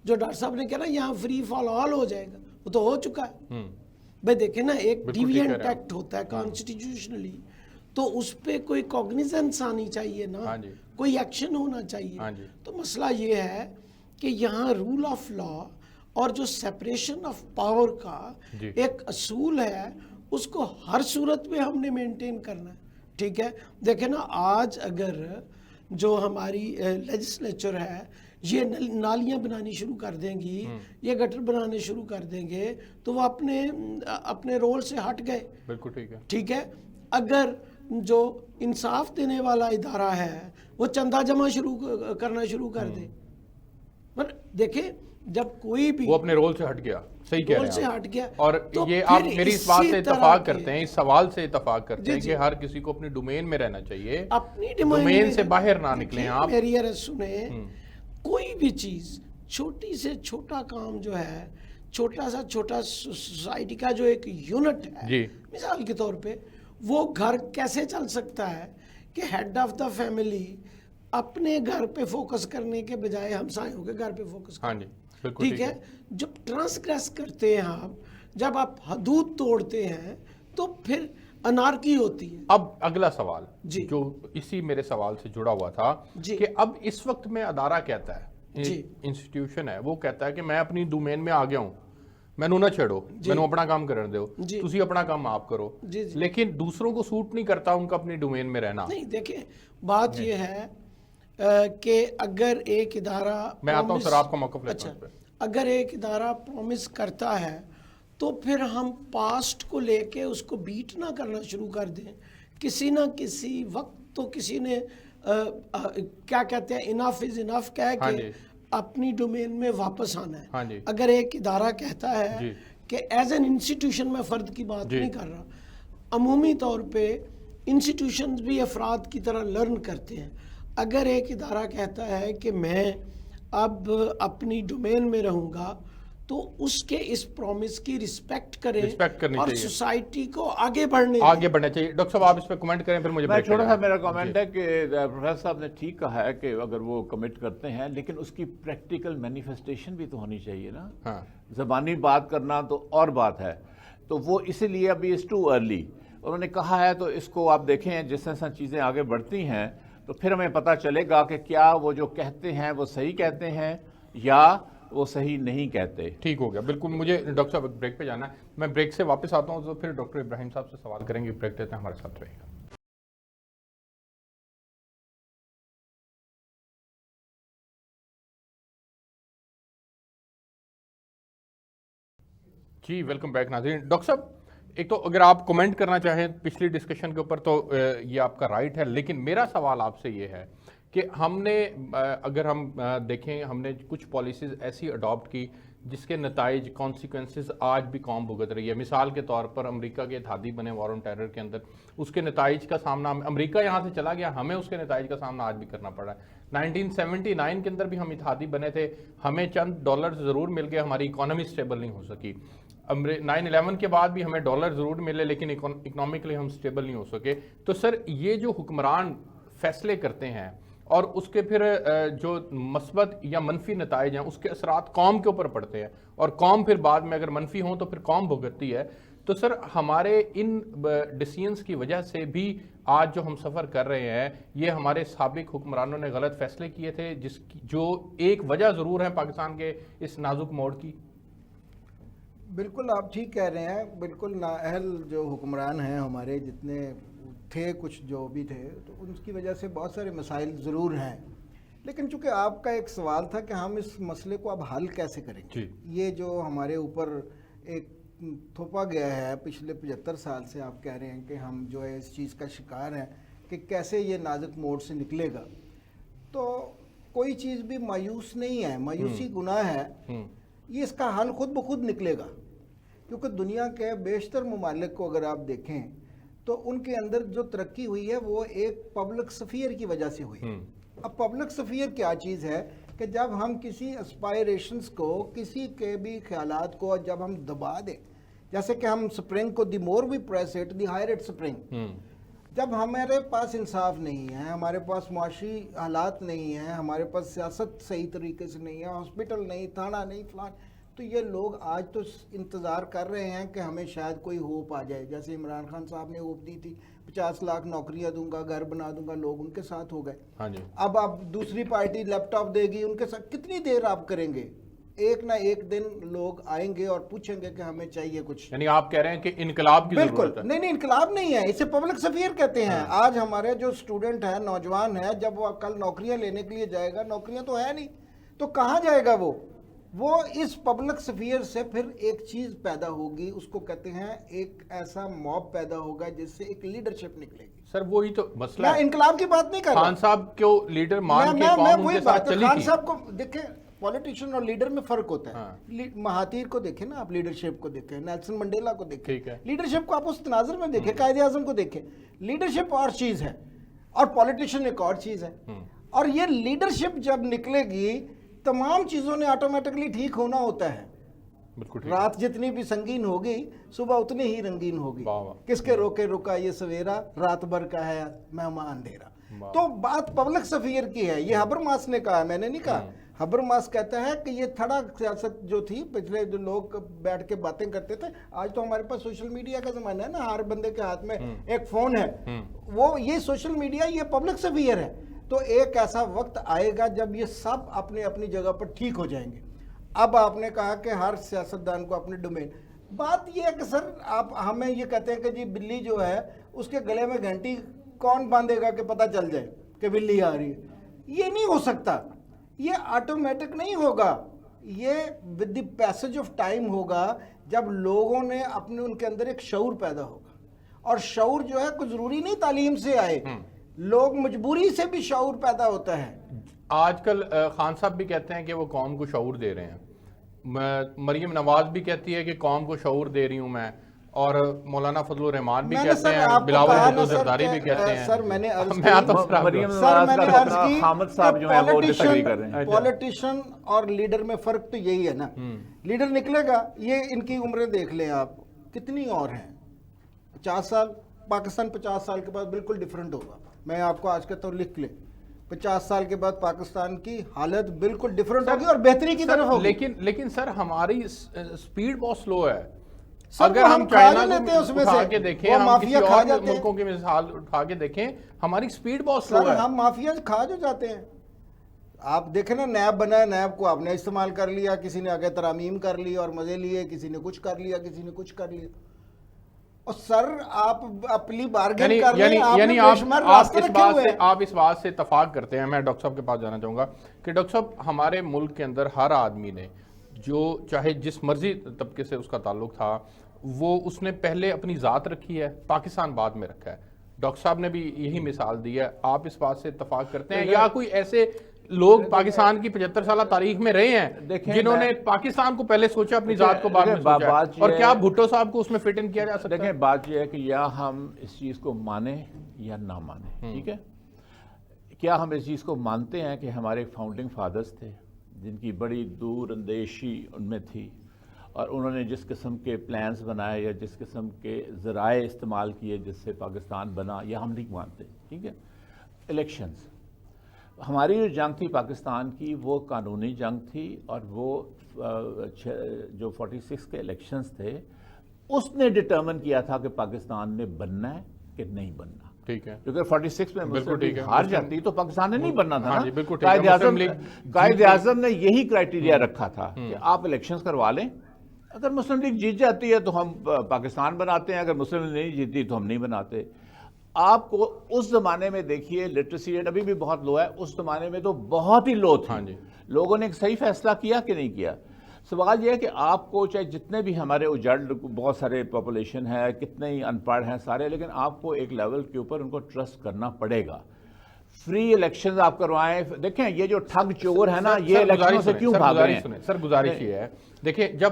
جو ڈاکٹر صاحب نے کہا نا یہاں فری فار آل ہو جائے گا, وہ تو ہو چکا ہے. بھائی دیکھیں نا, ایک ڈیوینٹ ایکٹ ہوتا ہے کانسٹیٹیوشنلی, تو اس پہ کوئی کوگنیزنس آنی چاہیے نا, کوئی ایکشن ہونا چاہیے. تو مسئلہ یہ ہے کہ یہاں رول آف لا اور جو سیپریشن آف پاور کا ایک اصول ہے, اس کو ہر صورت میں ہم نے مینٹین کرنا ہے, ٹھیک ہے. دیکھیں نا آج اگر جو ہماری لیجسلیچر ہے یہ نالیاں بنانی شروع کر دیں گی, یہ گٹر بنانے شروع کر دیں گے, تو وہ اپنے رول سے ہٹ گئے. بالکل ٹھیک ہے. ٹھیک ہے. اگر جو انصاف دینے والا ادارہ ہے وہ چندہ جمع کرنا شروع کر دے, دیکھیں جب کوئی بھی وہ اپنے رول سے ہٹ گیا, صحیح کہہ رہے ہیں رول سے ہٹ گیا, اور یہ آپ میری اس بات سے اتفاق کرتے ہیں, اس سوال سے اتفاق کرتے ہیں کہ ہر کسی کو اپنی ڈومین میں رہنا چاہیے, اپنی ڈومین سے باہر نہ نکلیں آپ. میری عرض سنیں, کوئی بھی چیز چھوٹی سے چھوٹا کام جو ہے, چھوٹا سا چھوٹا سوسائٹی کا جو ایک یونٹ ہے, مثال کے طور پہ وہ گھر کیسے چل سکتا ہے کہ ہیڈ آف دا فیملی اپنے گھر پہ فوکس کرنے کے بجائے ہمسایوں کے گھر پہ فوکس کریں. ٹھیک ہے. جب ٹرانسگریس کرتے ہیں آپ, جب آپ حدود توڑتے ہیں تو پھر انارکی ہوتی ہے. اب اگلا سوال جو اسی میرے سوال سے جڑا ہوا تھا کہ اب اس وقت میں ادارہ کہتا ہے, انسٹیٹیوشن ہے, وہ کہتا ہے کہ میں اپنی ڈومین میں آ گیا ہوں, مینوں نہ چھڑو, مینوں اپنا کام کرن دیو, تسی اپنا کام آپ کرو, لیکن دوسروں کو سوٹ نہیں کرتا ان کا اپنی ڈومین میں رہنا. نہیں دیکھیں بات یہ ہے کہ اگر ایک ادارہ, میں آتا ہوں سر آپ کا موقف لیتا ہوں, اگر ایک ادارہ پرومس کرتا ہے تو پھر ہم پاسٹ کو لے کے اس کو بیٹ نہ کرنا شروع کر دیں. کسی نہ کسی وقت تو کسی نے کیا کہتے ہیں انف از انف کہہ کے اپنی ڈومین میں واپس آنا ہے. اگر ایک ادارہ کہتا ہے کہ ایز این انسٹیٹیوشن, میں فرد کی بات نہیں کر رہا, عمومی طور پہ انسٹیٹیوشنز بھی افراد کی طرح لرن کرتے ہیں. اگر ایک ادارہ کہتا ہے کہ میں اب اپنی ڈومین میں رہوں گا تو اس کے اس پرومس کی رسپیکٹ کریں اور سوسائٹی کو آگے بڑھنا چاہیے. ڈاکٹر صاحب آپ اس پہ کمنٹ کریں, پھر مجھے چھوٹا سا میرا کمنٹ ہے کہ پروفیسر صاحب نے ٹھیک کہا ہے کہ اگر وہ کمٹ کرتے ہیں لیکن اس کی پریکٹیکل مینیفیسٹیشن بھی تو ہونی چاہیے نا. زبانی بات کرنا تو اور بات ہے, تو وہ اسی لیے ابھی از ٹو ارلی انہوں نے کہا ہے. تو اس کو آپ دیکھیں جس طرح چیزیں آگے بڑھتی ہیں تو پھر ہمیں پتہ چلے گا کہ کیا وہ جو کہتے ہیں وہ صحیح کہتے ہیں یا وہ صحیح نہیں کہتے. ٹھیک ہو گیا. بالکل. مجھے ڈاکٹر صاحب بریک پہ جانا ہے, میں بریک سے واپس آتا ہوں تو پھر ڈاکٹر ابراہیم صاحب سے سوال کریں گے. بریک دیتے ہیں, ہمارے ساتھ رہیے گا. جی ویلکم بیک ناظرین. ڈاکٹر صاحب ایک تو اگر آپ کومنٹ کرنا چاہیں پچھلی ڈسکشن کے اوپر تو یہ آپ کا رائٹ ہے, لیکن میرا سوال آپ سے یہ ہے کہ ہم نے اگر ہم دیکھیں ہم نے کچھ پالیسیز ایسی اڈاپٹ کی جس کے نتائج کانسیکوینسز آج بھی قوم بھگت رہی ہے. مثال کے طور پر امریکہ کے اتحادی بنے وار آن ٹیرر کے اندر, اس کے نتائج کا سامنا, امریکہ یہاں سے چلا گیا, ہمیں اس کے نتائج کا سامنا آج بھی کرنا پڑ رہا ہے. 1979 کے اندر بھی ہم اتحادی بنے تھے, ہمیں چند ڈالر ضرور مل گئے, ہماری اکانومی سٹیبل نہیں ہو سکی. 9/11 کے بعد بھی ہمیں ڈالر ضرور ملے لیکن اکنامکلی ہم سٹیبل نہیں ہو سکے. تو سر یہ جو حکمران فیصلے کرتے ہیں اور اس کے پھر جو مثبت یا منفی نتائج ہیں اس کے اثرات قوم کے اوپر پڑتے ہیں, اور قوم پھر بعد میں اگر منفی ہوں تو پھر قوم بھگتتی ہے. تو سر ہمارے ان ڈیسیژنز کی وجہ سے بھی آج جو ہم سفر کر رہے ہیں یہ ہمارے سابق حکمرانوں نے غلط فیصلے کیے تھے, جو ایک وجہ ضرور ہے پاکستان کے اس نازک موڑ کی. بالکل آپ ٹھیک کہہ رہے ہیں. بالکل نااہل جو حکمران ہیں ہمارے جتنے تھے, کچھ جو بھی تھے, تو ان کی وجہ سے بہت سارے مسائل ضرور ہیں. لیکن چونکہ آپ کا ایک سوال تھا کہ ہم اس مسئلے کو اب حل کیسے کریں گے, یہ جو ہمارے اوپر ایک تھوپا گیا ہے پچھلے 75 سال سے, آپ کہہ رہے ہیں کہ ہم جو ہے اس چیز کا شکار ہیں کہ کیسے یہ نازک موڑ سے نکلے گا. تو کوئی چیز بھی مایوس نہیں ہے, مایوسی گناہ ہے. یہ اس کا حل خود بخود نکلے گا, کیونکہ دنیا کے بیشتر ممالک کو اگر آپ دیکھیں تو ان کے اندر جو ترقی ہوئی ہے وہ ایک پبلک سفیر کی وجہ سے ہوئی. اب پبلک سفیر کیا چیز ہے کہ جب ہم کسی اسپائریشنز کو, کسی کے بھی خیالات کو جب ہم دبا دیں, جیسے کہ ہم سپرنگ کو the more we press it the higher it spring, جب ہمارے پاس انصاف نہیں ہے, ہمارے پاس معاشی حالات نہیں ہیں, ہمارے پاس سیاست صحیح طریقے سے نہیں ہے, ہاسپٹل نہیں, تھانہ نہیں, فلان, تو یہ لوگ آج تو انتظار کر رہے ہیں کہ ہمیں شاید کوئی ہوپ آ جائے. جیسے عمران خان صاحب نے ہوپ دی تھی 50 لاکھ نوکریاں دوں گا, گھر بنا دوں گا, لوگ ان کے ساتھ ہو گئے. اب آپ دوسری پارٹی لیپ ٹاپ دے گی, ان کے ساتھ کتنی دیر آپ کریں گے؟ ایک نہ ایک دن لوگ آئیں گے اور پوچھیں گے کہ ہمیں چاہیے کچھ. یعنی آپ کہہ رہے ہیں کہ انقلاب کی ضرورت ہے. نہیں انقلاب نہیں ہے, اسے پبلک سفیر کہتے ہیں. آج ہمارے جو اسٹوڈنٹ ہیں, نوجوان ہیں, جب وہ کل نوکریاں لینے کے لیے جائے گا, نوکریاں تو ہے نہیں, تو کہاں جائے گا وہ اس پبلک سفیر سے پھر ایک چیز پیدا ہوگی, اس کو کہتے ہیں ایک ایسا موب پیدا ہوگا جس سے ایک لیڈرشپ نکلے گی. سر وہی تو مسئلہ میں ہے. انقلاب کی بات نہیں کر رہا. خان صاحب کو لیڈر مان کے قوم ان کے ساتھ چلی خان تھی. صاحب کو دیکھیں, پولیٹیشین اور لیڈر میں فرق ہوتا ہے. مہاتیر کو دیکھیں نا آپ, لیڈرشپ کو دیکھیں, نیلسن منڈیلا کو دیکھیں, لیڈرشپ کو آپ اس تناظر میں دیکھیں, قائد اعظم کو دیکھیں. لیڈرشپ اور چیز ہے اور پولیٹیشین ایک اور چیز ہے. اور یہ لیڈرشپ جب نکلے گی تمام چیزوں نے آٹومیٹکلی ٹھیک ہونا ہوتا ہے. رات جتنی بھی سنگین ہوگی صبح اتنی ہی رنگین ہوگی. کس کے روکے رکا یہ سویرا, رات بھر کا ہے مہمان اندھیرا. تو بات پبلک سفیر کی ہے, یہ ہبرماس نے کہا, میں نے نہیں کہا. ہبرماس کہتا ہے کہ یہ تھڑا سیاست جو تھی, پچھلے جو لوگ بیٹھ کے باتیں کرتے تھے, آج تو ہمارے پاس سوشل میڈیا کا زمانہ ہے نا, ہر بندے کے ہاتھ میں ایک فون ہے. وہ یہ سوشل میڈیا یہ پبلک سفیر ہے. تو ایک ایسا وقت آئے گا جب یہ سب اپنے اپنی جگہ پر ٹھیک ہو جائیں گے. اب آپ نے کہا کہ ہر سیاستدان کو اپنے ڈومین, بات یہ ہے کہ سر آپ ہمیں یہ کہتے ہیں کہ جی بلی جو ہے اس کے گلے میں گھنٹی کون باندھے گا کہ پتہ چل جائے کہ بلی آ رہی ہے. یہ نہیں ہو سکتا, یہ آٹومیٹک نہیں ہوگا, یہ with the passage of time ہوگا, جب لوگوں نے اپنے ان کے اندر ایک شعور پیدا ہوگا. اور شعور جو ہے کوئی ضروری نہیں تعلیم سے آئے, لوگ مجبوری سے بھی شعور پیدا ہوتا ہے. آج کل خان صاحب بھی کہتے ہیں کہ وہ قوم کو شعور دے رہے ہیں, مریم نواز بھی کہتی ہے کہ قوم کو شعور دے رہی ہوں میں, اور مولانا فضل الرحمان بھی کہتے ہیں, بلاول بھٹو زرداری بھی کہتے ہیں. سر میں نے حامد صاحب جو ہیں وہ ڈسیگری کر رہے ہیں. پولیٹیشین اور لیڈر میں فرق تو یہی ہے نا. لیڈر نکلے گا, یہ ان کی عمریں دیکھ لیں آپ کتنی اور ہیں, 50 سال, پاکستان 50 سال کے بعد بالکل ڈیفرنٹ ہوگا. میں آپ کو آج کا تو لکھ لیں, 50 سال کے بعد پاکستان کی حالت بالکل ڈیفرنٹ ہوگی اور بہتری کی طرف ہوگی. لیکن سر ہماری سپیڈ بہت سلو ہے. اگر ہم چائنا کو اٹھا کے دیکھیں, ہم کسی اور ملکوں کی مثال اٹھا کے دیکھیں, ہماری سپیڈ بہت سلو ہے. ہم مافیا کھا جو جاتے ہیں. آپ دیکھیں نا, نیب بنا ہے, نیب کو آپ نے استعمال کر لیا, کسی نے آگے ترامیم کر لی اور مزے لیے, کسی نے کچھ کر لیا, کسی نے کچھ کر لیا. اور سر آپ اپنی بارگن کر لیں, یعنی آپ اس بات سے اتفاق کرتے ہیں. میں ڈاکٹر صاحب کے پاس جانا چاہوں گا کہ ڈاکٹر صاحب ہمارے ملک کے اندر ہر آدمی نے, جو چاہے جس مرضی طبقے سے اس کا تعلق تھا, وہ اس نے پہلے اپنی ذات رکھی ہے, پاکستان بعد میں رکھا ہے. ڈاکٹر صاحب نے بھی یہی مثال دی ہے. آپ اس بات سے اتفاق کرتے ہیں, یا کوئی ایسے لوگ پاکستان کی 75 سالہ تاریخ میں رہے ہیں جنہوں نے پاکستان کو پہلے سوچا, اپنی ذات کو بعد میں سوچا, اور کیا بھٹو صاحب کو اس میں فٹ ان کیا جا سکتا ہے؟ دیکھیں بات یہ ہے کہ یا ہم اس چیز کو مانیں یا نہ مانیں, ٹھیک ہے. کیا ہم اس چیز کو مانتے ہیں کہ ہمارے فاؤنڈنگ فادرز تھے جن کی بڑی دور اندیشی ان میں تھی, اور انہوں نے جس قسم کے پلانز بنائے یا جس قسم کے ذرائع استعمال کیے جس سے پاکستان بنا, یا ہم نہیں مانتے, ٹھیک ہے. الیکشنز, ہماری جو جنگ تھی پاکستان کی وہ قانونی جنگ تھی, اور وہ جو 46 کے الیکشنز تھے اس نے ڈٹرمن کیا تھا کہ پاکستان نے بننا ہے کہ نہیں بننا. ٹھیک ہے, کیونکہ 46 میں مسلم لیگ ہار جاتی تو پاکستان نے نہیں بننا تھا نا. قائد اعظم نے یہی کرائیٹیریا رکھا تھا کہ آپ الیکشنز کروا لیں, اگر مسلم لیگ جیت جاتی ہے تو ہم پاکستان بناتے ہیں, اگر مسلم لیگ نہیں جیتی تو ہم نہیں بناتے. آپ کو اس زمانے میں دیکھیے لٹریسی ریٹ ابھی بھی بہت لو ہے, اس زمانے میں تو بہت ہی لو تھی. لوگوں نے ایک صحیح فیصلہ کیا کہ نہیں کیا. سوال یہ ہے کہ آپ کو چاہے جتنے بھی ہمارے اجڑ بہت سارے پاپولیشن ہے, کتنے ہی ان پڑھ ہیں سارے, لیکن آپ کو ایک لیول کے اوپر ان کو ٹرسٹ کرنا پڑے گا. فری الیکشنز آپ کروائیں. دیکھیں یہ جو ٹھگ چور ہے نا, یہ الیکشنوں سے کیوں بھاگ رہے ہیں؟ سر گزارش یہ ہے, دیکھیں جب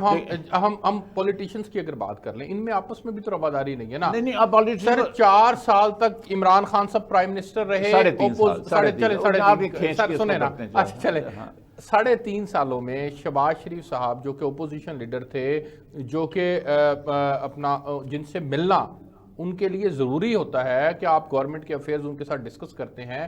ہم پولیٹیشنز کی اگر بات کر لیں, ان میں آپس میں بھی تو رواداری نہیں ہے نا. نہیں اب سر 4 سال تک عمران خان صاحب پرائم منسٹر رہے, 3.5 سالوں میں شہباز شریف صاحب جو کہ اپوزیشن لیڈر تھے, جو کہ اپنا جن سے ملنا ان کے لیے ضروری ہوتا ہے کہ آپ گورنمنٹ کے افیئرز ان کے ساتھ ڈسکس کرتے ہیں,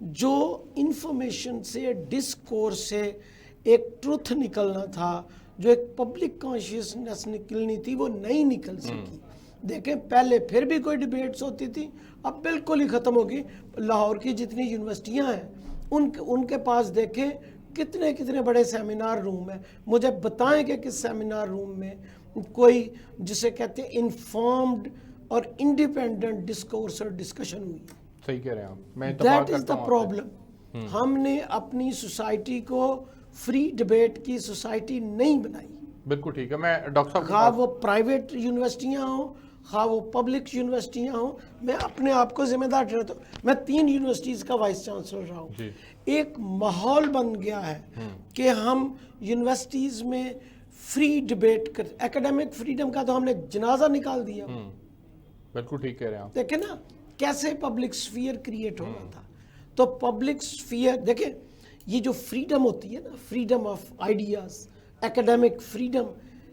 جو انفارمیشن سے ڈسکورس سے ایک ٹروتھ نکلنا تھا, جو ایک پبلک کانشیسنس نکلنی تھی, وہ نہیں نکل سکی. دیکھیں پہلے پھر بھی کوئی ڈیبیٹس ہوتی تھی, اب بالکل ہی ختم ہوگی. لاہور کی جتنی یونیورسٹیاں ہیں ان کے پاس دیکھیں کتنے بڑے سیمینار روم ہیں. مجھے بتائیں کہ کس سیمینار روم میں کوئی جسے کہتے ہیں انفارمڈ اور انڈیپینڈنٹ ڈسکورس اور ڈسکشن ہوئی. صحیح کہہ رہے ہیں آپ, میں دیٹ از دا پرابلم. ہم نے اپنی سوسائٹی کو فری ڈبیٹ کی سوسائٹی نہیں بنائی. بالکل ٹھیک ہے. میں ڈاکٹر صاحب خواہ وہ پرائیویٹ یونیورسٹیاں ہوں, خواہ وہ پبلک یونیورسٹیاں ہوں, میں اپنے آپ کو ذمہ دار ٹھہراتا ہوں. میں 3 یونیورسٹیز کا وائس چانسلر رہا ہوں. ایک ماحول بن گیا ہے کہ ہم یونیورسٹیز میں فری ڈبیٹ کر, ایکیڈیمک فریڈم کا تو ہم نے جنازہ نکال دیا. بالکل ٹھیک کہہ رہے ہیں آپ. دیکھیں نا کیسے پبلک سفیئر کریٹ ہو رہا تھا. تو پبلک سفیئر دیکھیں, یہ جو فریڈم ہوتی ہے نا, فریڈم آف آئیڈیاز, ایکیڈیمک فریڈم,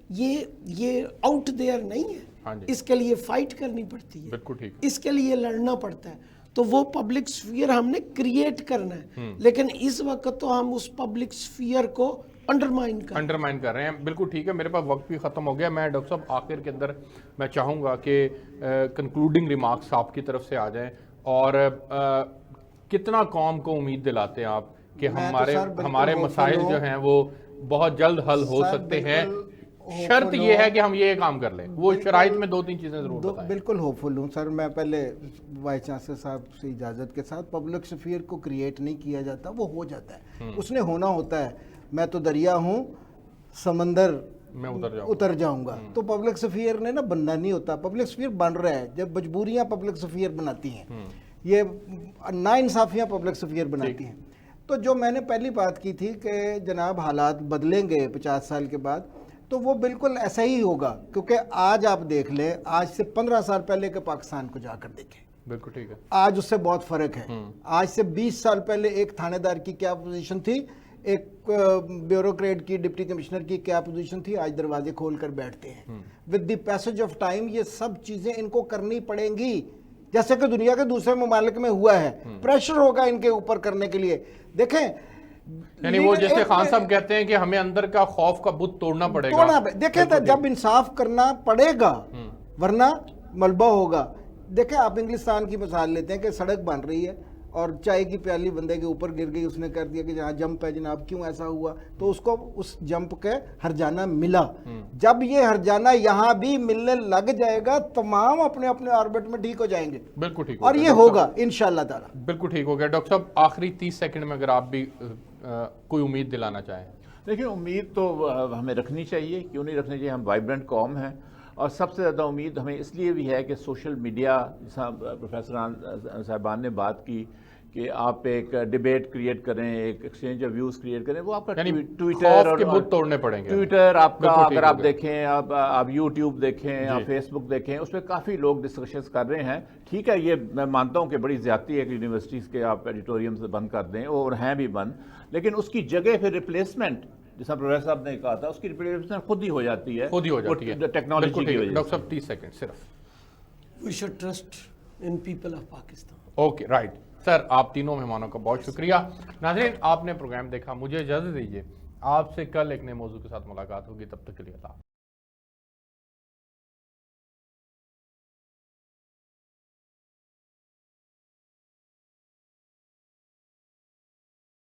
یہ آؤٹ دیئر نہیں ہے. اس کے لیے فائٹ کرنی پڑتی ہے. بالکل ٹھیک. اس کے لیے لڑنا پڑتا ہے. تو وہ پبلک سفیئر ہم نے کریٹ کرنا ہے, لیکن اس وقت تو ہم اس پبلک سفیئر کو انڈرمائن کر رہے ہیں. بالکل ٹھیک ہے. میرے پاس وقت بھی ختم ہو گیا. میں ڈاکٹر صاحب آخر کے اندر میں چاہوں گا کہ کنکلوڈنگ ریمارکس آپ کی طرف سے آ جائیں, اور کتنا قوم کو امید دلاتے ہیں آپ کہ ہمارے مسائل جو ہیں وہ بہت جلد حل ہو سکتے ہیں. شرط یہ ہے کہ ہم یہ کام کر لیں. وہ شرائط میں 2-3 چیزیں ضرور بتائیں. بالکل ہوپ فل ہوں سر. میں پہلے وائس چانسلر صاحب سے اجازت کے ساتھ, پبلک سفیئر کو کریٹ نہیں کیا جاتا, وہ ہو جاتا ہے, اس نے ہونا ہوتا ہے. میں تو دریا ہوں, سمندر میں اتر جاؤں گا. تو پبلک سفیئر نے نا بننا نہیں ہوتا, پبلک سفیئر بن رہا ہے. جب مجبوریاں پبلک سفیئر بناتی ہیں, یہ ناانصافیاں پبلک سفیئر بناتی ہیں. تو جو میں نے پہلی بات کی تھی کہ جناب حالات بدلیں گے 50 سال کے بعد, تو وہ بالکل ایسا ہی ہوگا. کیونکہ آج آپ دیکھ لیں, آج سے 15 سال پہلے کے پاکستان کو جا کر دیکھیں, بالکل ٹھیک ہے, آج اس سے بہت فرق ہے. آج سے 20 سال پہلے ایک تھانے دار کی کیا پوزیشن تھی, ایک بیوروکریٹ کی, ڈپٹی کمشنر کی کیا پوزیشن تھی, آج دروازے کھول کر بیٹھتے ہیں. With the passage of time یہ سب چیزیں ان کو کرنی پڑیں گی, جیسے کہ دنیا کے دوسرے ممالک میں ہوا ہے. پریشر ہوگا ان کے اوپر کرنے کے لیے. دیکھیں یعنی وہ جیسے خان صاحب کہتے ہیں کہ ہمیں اندر کا خوف کا بت توڑنا پڑے گا. دیکھیں جب انصاف کرنا پڑے گا, ورنہ ملبہ ہوگا. دیکھیں آپ انگلستان کی مثال لیتے ہیں کہ سڑک بن رہی ہے اور چائے کی پیالی بندے کے اوپر گر گئی, اس نے کر دیا کہ جہاں جمپ ہے جناب, کیوں ایسا ہوا, تو اس کو اس جمپ کے ہرجانہ ملا. جب یہ ہرجانہ یہاں بھی ملنے لگ جائے گا, تمام اپنے اپنے آربٹ میں ٹھیک ہو جائیں گے. بالکل ٹھیک, اور یہ ہوگا انشاءاللہ تعالی. بالکل ٹھیک ہو گیا. ڈاکٹر صاحب آخری 30 سیکنڈ میں اگر آپ بھی کوئی امید دلانا چاہیں. دیکھیں امید تو ہمیں رکھنی چاہیے, کیوں نہیں رکھنی چاہیے, ہم وائبرنٹ قوم ہیں. اور سب سے زیادہ امید ہمیں اس لیے بھی ہے کہ سوشل میڈیا, جیسا پروفیسر صاحبان نے بات کی کہ آپ ایک ڈیبیٹ کریٹ کریں, ایک ایکسچینج آف ویوز کریٹ کریں, وہ آپ کا ٹویٹر کے بت توڑنے پڑیں گے. ٹویٹر آپ کا اگر آپ دیکھیں, آپ یوٹیوب دیکھیں, آپ فیس بک دیکھیں, اس پہ کافی لوگ ڈسکشنز کر رہے ہیں. ٹھیک ہے, یہ میں مانتا ہوں کہ بڑی زیادتی ہے کہ یونیورسٹیز کے آپ ایڈیٹوریم سے بند کر دیں, اور ہیں بھی بند, لیکن اس کی جگہ پھر ریپلیسمنٹ, جیسا پروفیسر صاحب نے کہا تھا, اس کی ریپلیسمنٹ خود ہی ہو جاتی ہے ٹیکنالوجی کی وجہ سے. ڈاکٹر صاحب 30 سیکنڈ صرف. We should trust in people of Pakistan. Okay right sir, آپ تینوں مہمانوں کا بہت شکریہ. ناظرین آپ نے پروگرام دیکھا, مجھے اجازت دیجیے, آپ سے کل ایک نئے موضوع کے ساتھ ملاقات ہوگی. تب تک کے لیے اللہ.